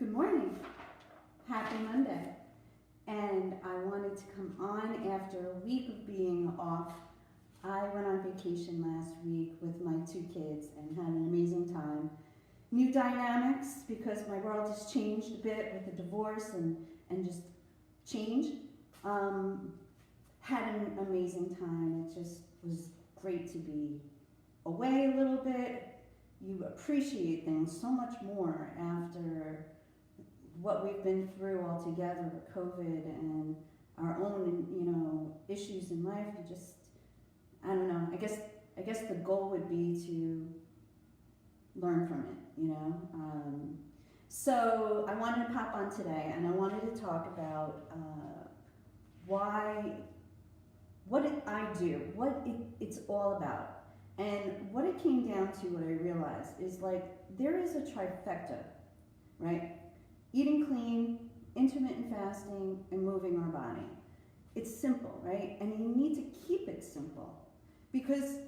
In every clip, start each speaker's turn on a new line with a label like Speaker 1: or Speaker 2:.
Speaker 1: Good morning. Happy Monday. And I wanted to come on after a week of being off. I went on vacation last week with my two kids and had an amazing time. New dynamics because my world has changed a bit with the divorce and just change. Had an amazing time. It just was great to be away a little bit. You appreciate things so much more after what we've been through all together with COVID and our own, issues in life. You just, I don't know. I guess the goal would be to learn from it, So I wanted to pop on today, and I wanted to talk about what I do, it's all about. And what it came down to, what I realized, is there is a trifecta, right? Eating clean, intermittent fasting, and moving our body. It's simple, right? And you need to keep it simple because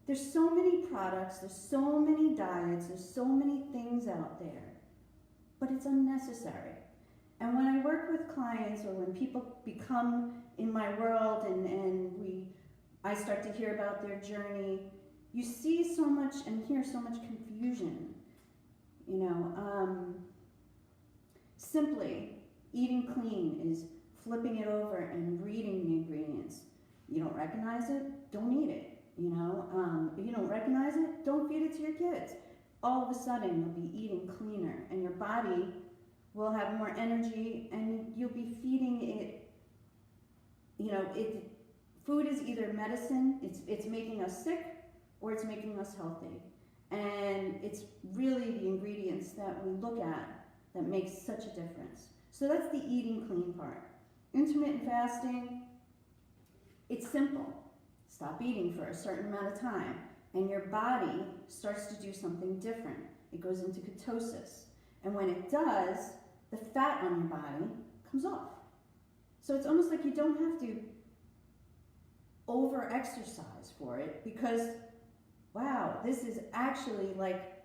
Speaker 1: there's so many products, there's so many diets, there's so many things out there, but it's unnecessary. And when I work with clients or when people become in my world and I start to hear about their journey, you see so much and hear so much confusion, Simply, eating clean is flipping it over and reading the ingredients. You don't recognize it, don't eat it, If you don't recognize it, don't feed it to your kids. All of a sudden, you'll be eating cleaner and your body will have more energy and you'll be feeding it, food is either medicine, it's making us sick, or it's making us healthy. And it's really the ingredients that we look at that makes such a difference. So that's the eating clean part. Intermittent fasting, it's simple. Stop eating for a certain amount of time, and your body starts to do something different. It goes into ketosis. And when it does, the fat on your body comes off. So it's almost like you don't have to over-exercise for it because, wow, this is actually like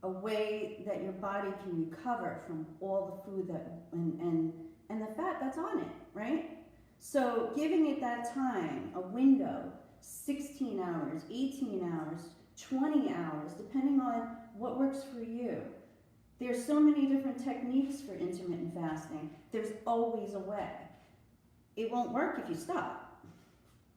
Speaker 1: a way that your body can recover from all the food and the fat that's on it, right? So giving it that time, a window, 16 hours, 18 hours, 20 hours, depending on what works for you. There's so many different techniques for intermittent fasting. There's always a way. It won't work if you stop,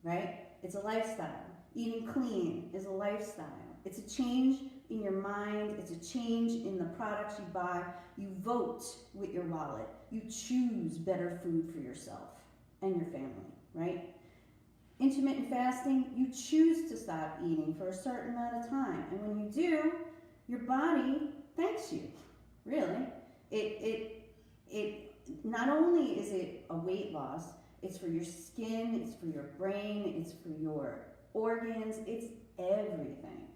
Speaker 1: right? It's a lifestyle. Eating clean is a lifestyle. It's a change in your mind. It's a change in the products you buy. You vote with your wallet. You choose better food for yourself and your family, right? Intermittent fasting, you choose to stop eating for a certain amount of time. And when you do, your body thanks you, really. It not only is it a weight loss, it's for your skin, it's for your brain, it's for your organs, it's everything.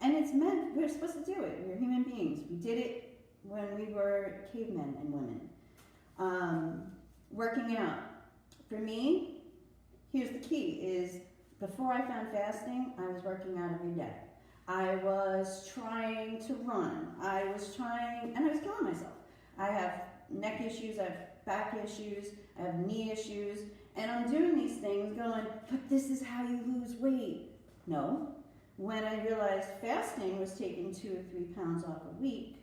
Speaker 1: And it's meant, we're supposed to do it. We're human beings. We did it when we were cavemen and women. Working out. For me, here's the key, is before I found fasting, I was working out every day. I was trying to run. And I was killing myself. I have neck issues, I have back issues, I have knee issues, and I'm doing these things going, but this is how you lose weight. No. When I realized fasting was taking 2 or 3 pounds off a week,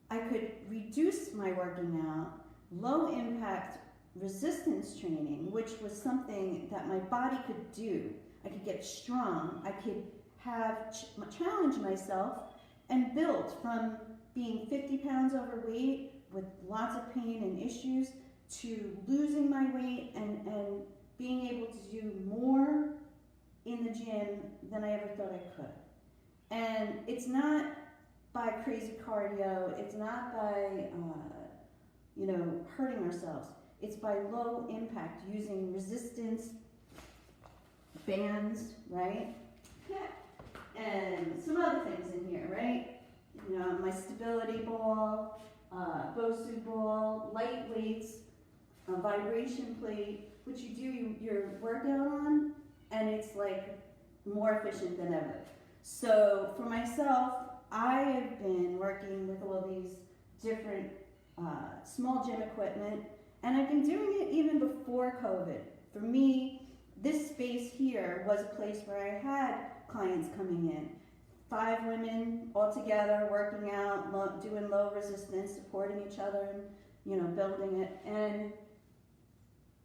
Speaker 1: I could reduce my working out, low impact resistance training, which was something that my body could do. I could get strong, I could challenge myself and build from being 50 pounds overweight with lots of pain and issues to losing my weight and being able to do more in the gym than I ever thought I could. And it's not by crazy cardio, it's not by hurting ourselves. It's by low impact, using resistance bands, right? And some other things in here, right? My stability ball, Bosu ball, light weights, a vibration plate, which you do your workout on, and it's like more efficient than ever. So for myself, I have been working with all these different small gym equipment, and I've been doing it even before COVID. For me, this space here was a place where I had clients coming in. 5 women all together, working out, doing low resistance, supporting each other, and building it. And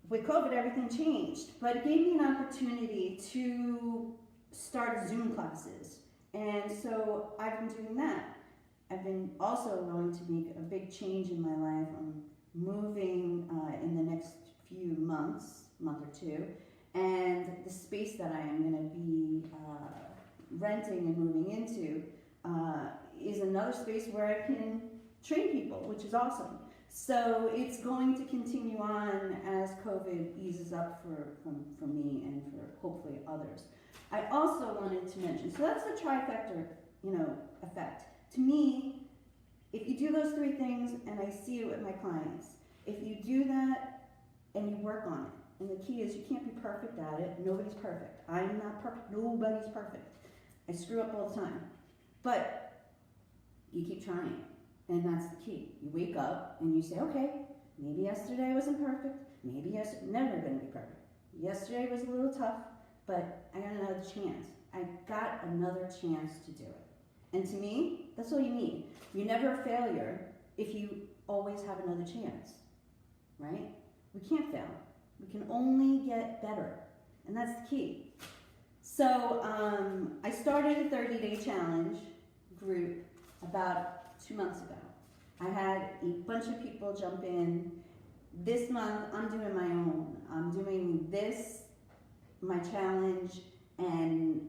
Speaker 1: with COVID, everything changed, but it gave me an opportunity to start Zoom classes. And so I've been doing that. I've been also going to make a big change in my life. I'm moving in the next few months, month or two, and the space that I am going to be renting and moving into is another space where I can train people, which is awesome. So it's going to continue on as COVID eases up for me and for hopefully others. I also wanted to mention, so that's the trifecta, effect. To me, if you do those 3 things, and I see it with my clients, if you do that and you work on it, and the key is you can't be perfect at it. Nobody's perfect. I'm not perfect. Nobody's perfect. I screw up all the time. But you keep trying, and that's the key. You wake up and you say, okay, maybe yesterday wasn't perfect. Maybe never going to be perfect. Yesterday was a little tough, but I got another chance. I got another chance to do it. And to me, that's all you need. You're never a failure if you always have another chance, right? We can't fail. We can only get better, and that's the key. So I started a 30-day challenge group about 2 months ago. I had a bunch of people jump in. This month, I'm doing my own. I'm doing this, my challenge, and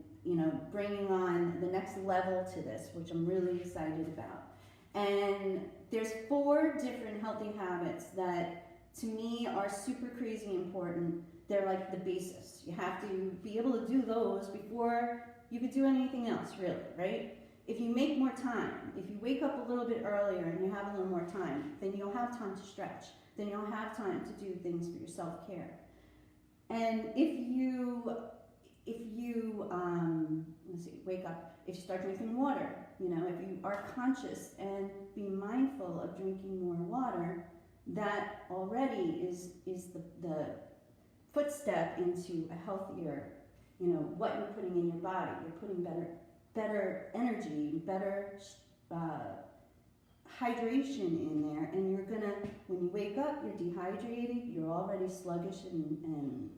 Speaker 1: bringing on the next level to this, which I'm really excited about. And there's 4 different healthy habits that to me are super crazy important. They're like the basis. You have to be able to do those before you could do anything else, really, right? If you make more time, if you wake up a little bit earlier and you have a little more time, then you'll have time to stretch. Then you'll have time to do things for your self-care. And if you wake up, if you start drinking water, if you are conscious and be mindful of drinking more water, that already is the footstep into a healthier, what you're putting in your body. You're putting better energy, better hydration in there, and you're gonna, when you wake up, you're dehydrated, you're already sluggish and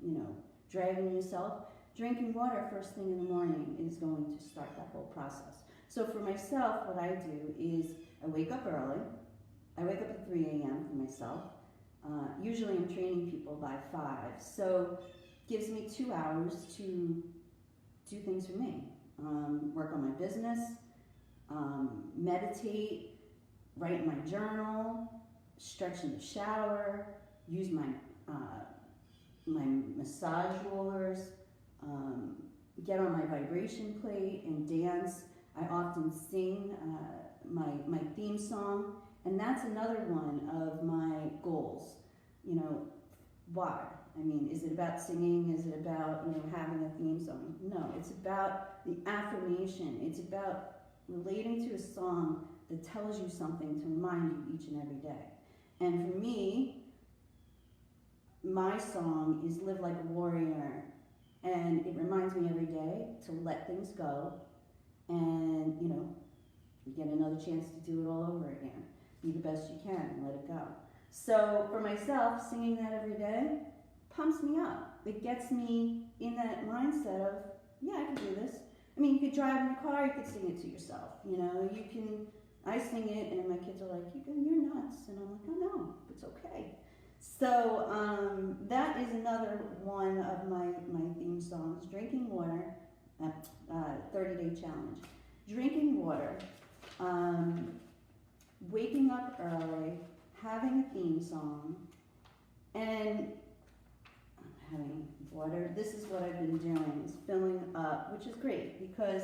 Speaker 1: dragging yourself. Drinking water first thing in the morning is going to start that whole process. So for myself, what I do is I wake up early. I wake up at 3 a.m. for myself. Usually I'm training people by 5, so gives me 2 hours to do things for me. Work on my business, meditate, write in my journal, stretch in the shower, use my massage rollers, get on my vibration plate and dance. I often sing my theme song, and that's another one of my goals. Why? I mean, is it about singing? Is it about having a theme song? No, it's about the affirmation. It's about relating to a song that tells you something to remind you each and every day. And for me, my song is Live Like a Warrior, and it reminds me every day to let things go, and you get another chance to do it all over again. Be the best you can and let it go. So for myself, singing that every day pumps me up. It gets me in that mindset of, yeah, I can do this. I mean, you could drive in a car, you could sing it to yourself. You can, I sing it and my kids are like, you're nuts. And I'm like, oh no, it's okay. So that is another one of my theme songs. Drinking water, 30-day challenge. Drinking water, waking up early, having a theme song, and having water. This is what I've been doing, is filling up, which is great because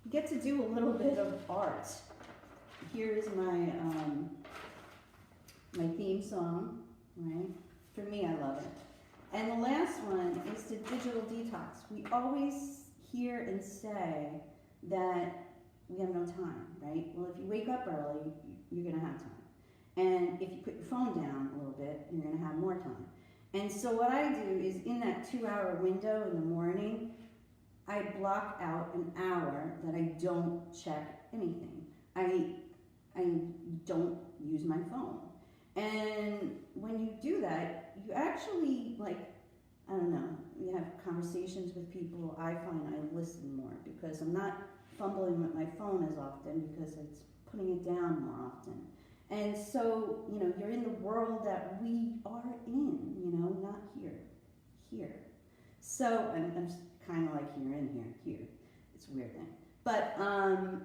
Speaker 1: you get to do a little bit of art. Here's my my theme song, right? For me, I love it. And the last one is to digital detox. We always hear and say that we have no time, right? Well, if you wake up early, you're gonna have time. And if you put your phone down a little bit, you're going to have more time. And so what I do is in that 2-hour window in the morning, I block out an hour that I don't check anything. I don't use my phone. And when you do that, you actually, like, I don't know, you have conversations with people. I find I listen more because I'm not fumbling with my phone as often because it's putting it down more often. And so, you know, you're in the world that we are in, you know, not here. So, I'm kind of like here. It's a weird thing. But,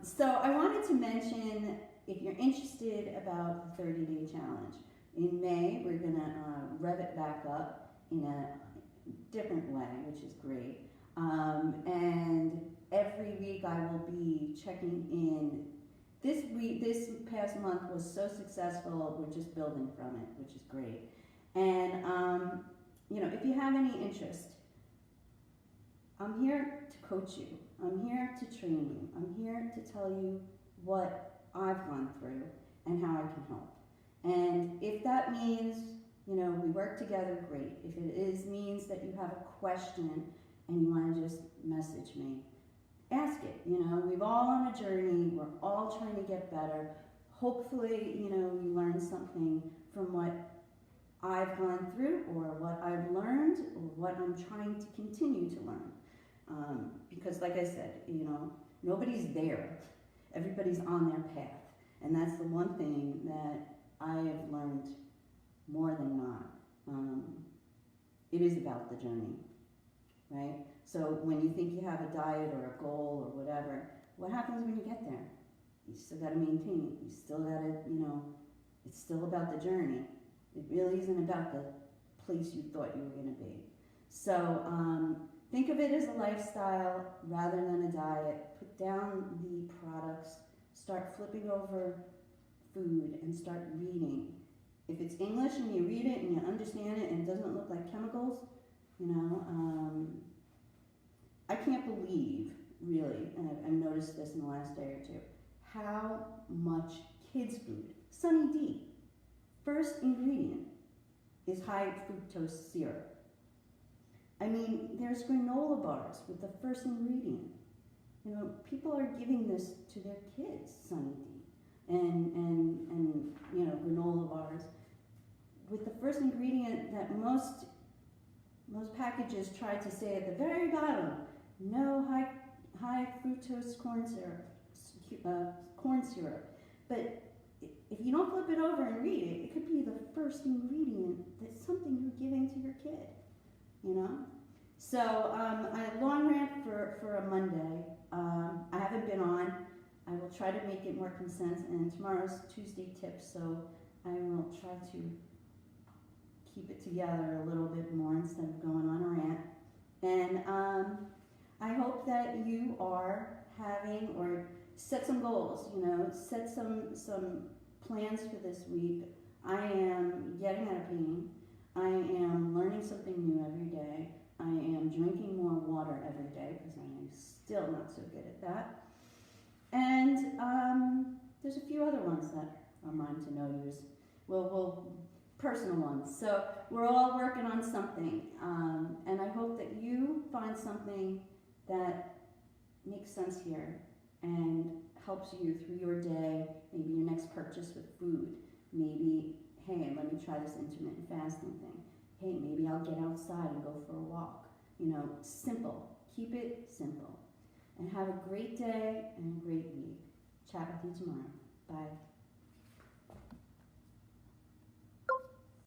Speaker 1: so I wanted to mention, if you're interested about the 30-day challenge, in May, we're going to rev it back up in a different way, which is great. And every week I will be checking in. This past month was so successful, we're just building from it, which is great. And, you know, if you have any interest, I'm here to coach you. I'm here to train you. I'm here to tell you what I've gone through and how I can help. And if that means, you know, we work together, great. If it means that you have a question and you want to just message me, ask it. You know, we're all on a journey. We're all trying to get better. Hopefully, you know, you learn something from what I've gone through or what I've learned or what I'm trying to continue to learn. Because like I said, you know, nobody's there. Everybody's on their path. And that's the one thing that I have learned more than not. It is about the journey, right? So when you think you have a diet or a goal or whatever, what happens when you get there? You still got to maintain it. You still got to, you know, it's still about the journey. It really isn't about the place you thought you were going to be. So think of it as a lifestyle rather than a diet. Put down the products. Start flipping over food and start reading. If it's English and you read it and you understand it and it doesn't look like chemicals, you know, I can't believe, really, and I've noticed this in the last day or two, how much kids' food, Sunny D, first ingredient is high fructose syrup. I mean, there's granola bars with the first ingredient. You know, people are giving this to their kids, Sunny D, and you know, granola bars with the first ingredient that most packages try to say at the very bottom, no high fructose corn syrup. But if you don't flip it over and read it, it could be the first ingredient that's something you're giving to your kid, you know? So a long rant for a Monday. I haven't been on. I will try to make it more concise, and tomorrow's Tuesday tips, so I will try to keep it together a little bit more instead of going on a rant. And I hope that you are having, or set some goals, you know, set some plans for this week. I am getting out of pain. I am learning something new every day. I am drinking more water every day because I am still not so good at that. And there's a few other ones that are mine to know use. Well, personal ones. So we're all working on something. And I hope that you find something that makes sense here and helps you through your day, maybe your next purchase with food. Maybe, hey, let me try this intermittent fasting thing. Hey, maybe I'll get outside and go for a walk. You know, simple. Keep it simple. And have a great day and a great week. Chat with you tomorrow. Bye.